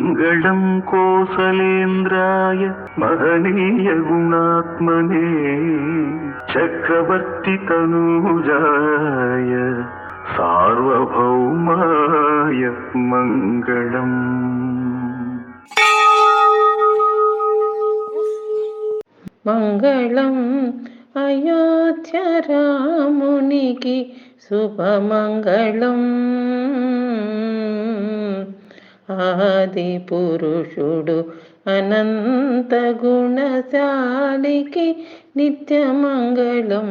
మంగళం కోసలేంద్రాయ మహనీయ గుణాత్మనే చక్రవర్తి తనూజాయ సార్వభౌమాయ మంగళం. మంగళం అయోధ్య రామునికి శుభమంగళం. ఆది పురుషుడు అనంత గుణశాలికి నిత్యమంగళం.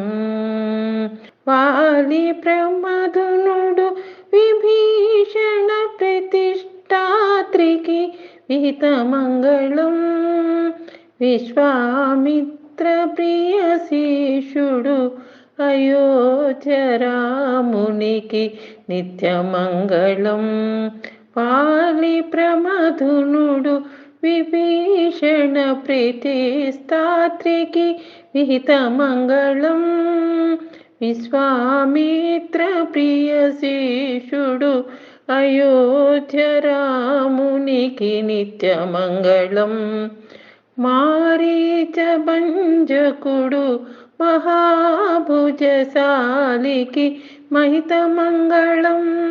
వాలి ప్రమదునుడు విభీషణ ప్రతిష్టాత్రికి విహితమంగళం. విశ్వామిత్ర ప్రియ శిష్యుడు అయోధ్య రామునికి నిత్యమంగళం. వాలి ప్రమధునుడు విభీషణ ప్రీతిస్తాత్రికి విహితమంగళం. విశ్వామిత్ర ప్రియ శిష్యుడు అయోధ్య రామునికి నిత్యమంగళం. మారీచ భంజకుడు మహాభుజశాలికి మహితమంగళం.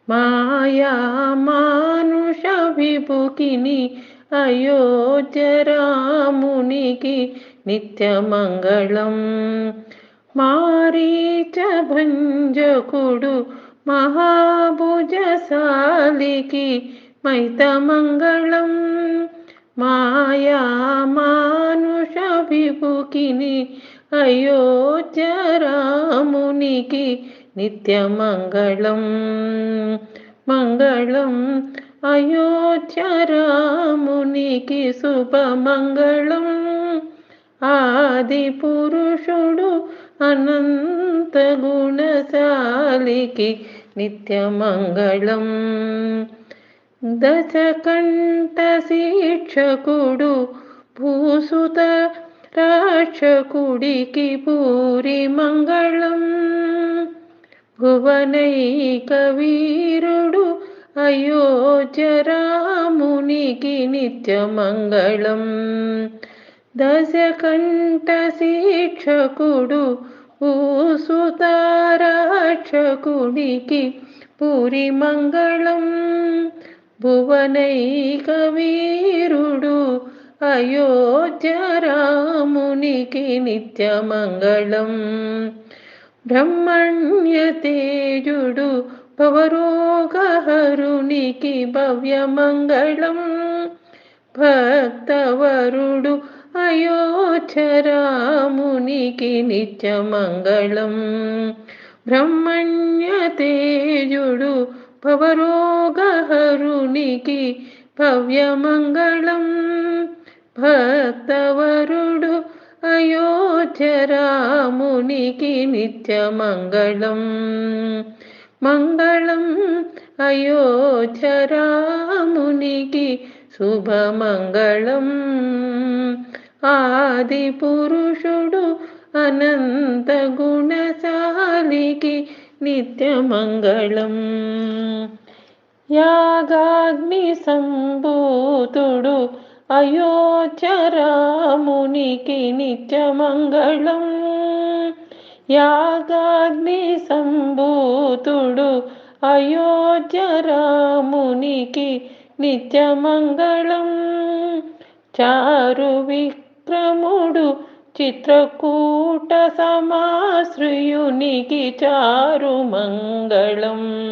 మాయా మానుష విభుకిని అయోధ్య రామునికి నిత్యమంగళం. మారీచ భంజకుడు మహాభుజశాలికి మహితమంగళం. మాయా మానుష విభుకిని అయోధ్య రామునికి నిత్యమంగళం. మంగళం అయోధ్య రామునికి శుభమంగళం. ఆది పురుషుడు అనంత గుణశాలికి నిత్యమంగళం. దశకంఠ శిక్షకుడు భూసుత రాక్షకుడికి పూరి మంగళం. భువనైక వీరుడు అయోధ్య రామునికి నిత్యమంగళం. దశకంఠ శిక్షకుడు భూసుత రాక్షకుడికి పూరి మంగళం. భువనైక వీరుడు అయోధ్య రామునికి నిత్యమంగళం. బ్రహ్మణ్య తేజుడు భవరోగహరునికి భవ్యమంగళం. భక్తవరుడు అయోధ్య రామునికి నిత్యమంగళం. బ్రహ్మణ్య తేజుడు భవరోగహరునికి భవ్యమంగళం. భక్తవరుడు అయోధ్య రామునికి నిత్యమంగళం. మంగళం అయోధ్య రామునికి శుభమంగళం. ఆది పురుషుడు అనంత గుణశాలికి నిత్యమంగళం. యాగాగ్ని సంభూతుడు అయోధ్య రామునికి నిత్యమంగళం. యాగాగ్ని సంభూతుడు అయోధ్య రామునికి నిత్యమంగళం. చారు విక్రముడు చిత్రకూట సమాశ్రయునికి చారు మంగళం.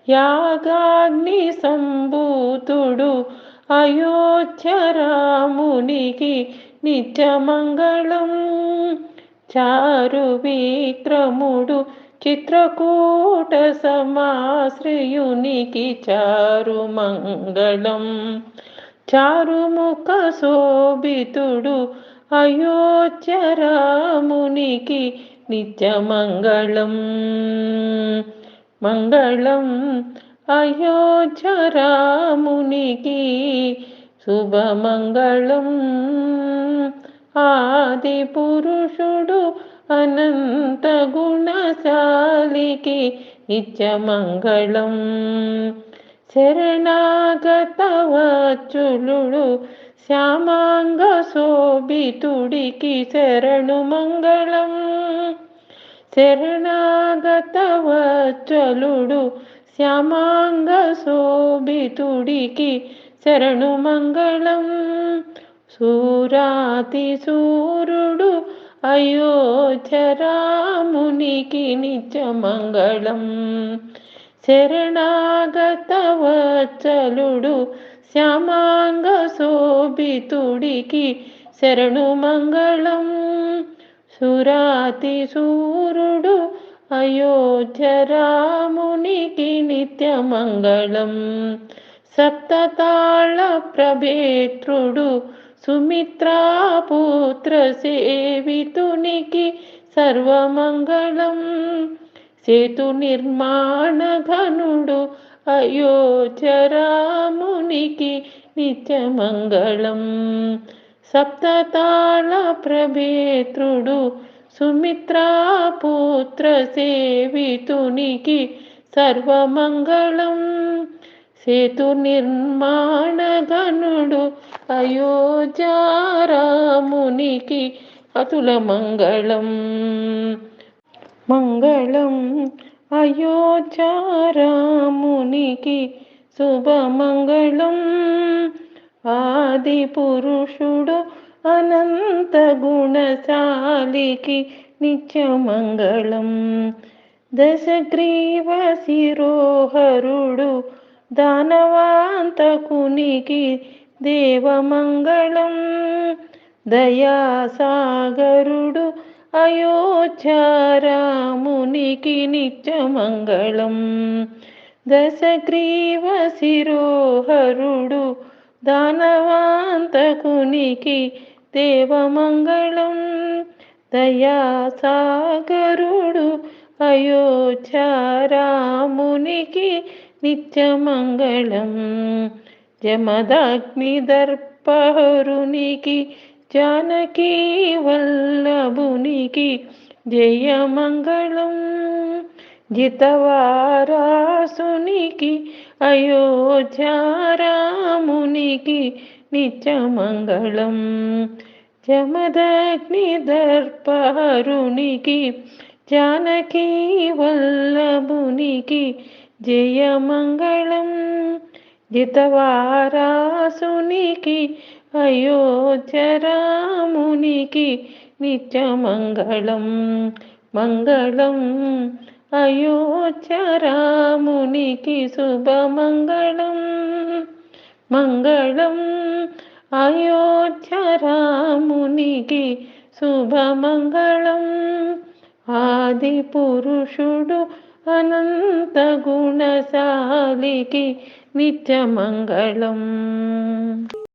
యాగాగ్ని సంభూతుడు అయోధ్య రామునికి నిత్యమంగళం. చారు విక్రముడు చిత్రకూట సమాశ్రయునికి చారు మంగళం. చారుముఖ శోభితుడు అయోధ్య రామునికి నిత్యమంగళం. మంగళం అయోధ్య రామునికి శుభమంగళం. ఆది పురుషుడు అనంత గుణశాలికి నిత్యమంగళం. శరణాగత వత్సలుడు శ్యామాంగ శోభితుడికి శరణు మంగళం. శరణాగత వత్సలుడు శ్యామాంగ శోభితుడికి శరణు మంగళం. సూరాతి సూరుడు అయోధ్య రామునికి నిత్య మంగళం. శరణాగత వత్సలుడు శ్యామాంగ శోభితుడికి శరణు మంగళం. సురాతి సూరుడు అయోధ్య రామునికి నిత్య మంగళం. సప్తతాళ ప్రభేత్రుడు సుమిత్రాపుత్ర సేవితునికి సర్వమంగళం. సేతు నిర్మాణ ఘనుడు అయోధ్య రామునికి నిత్య మంగళం. సప్తతాళ ప్రభేత్రుడు సుమిత్రాపుత్ర సేవితునికి సర్వమంగళం. సేతు నిర్మాణ ఘనుడు అయోధ్య రామునికి అతుల మంగళం. మంగళం అయోధ్య రామునికి శుభమంగళం. ఆది పురుషుడు అనంత గుణశాలికి నిత్య మంగళం. దశగ్రీవ శిరోహరుడు దానవాంతకునికి దేవమంగళం. దయాసాగరుడు అయోధ్య రామునికి నిత్య మంగళం. దశగ్రీవ శిరోహరుడు దానవాంతకునికి దేవమంగళం. దయాసాగరుడు అయోధ్య రామునికి నిత్య మంగళం. జమదగ్ని దర్పహరునికి జానకీ వల్లభునికి జయమంగళం. జితవారాసునికి అయోధ్య రామునికి నిత్య మంగళం. జమదగ్ని దర్పహరునికి జానకీ వల్లభునికి జయమంగళం. జితవారాసునికి అయోధ్య రామునికి నిత్య మంగళం. మంగళం అయోధ్య రామునికి శుభమంగళం. మంగళం అయోధ్య రామునికి శుభమంగళం. ఆది పురుషుడు అనంత గుణశాలికి నిత్య మంగళం.